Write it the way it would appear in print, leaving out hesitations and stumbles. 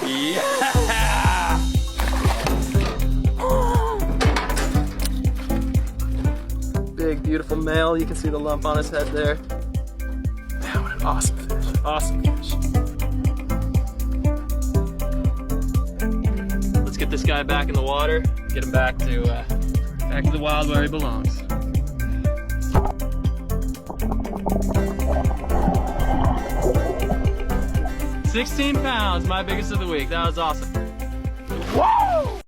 Yeah! Big, beautiful male. You can see the lump on his head there. Man, what an awesome fish. Awesome fish. Let's get this guy back in the water. Get him back to the wild where he belongs. £16, my biggest of the week. That was awesome. Whoa!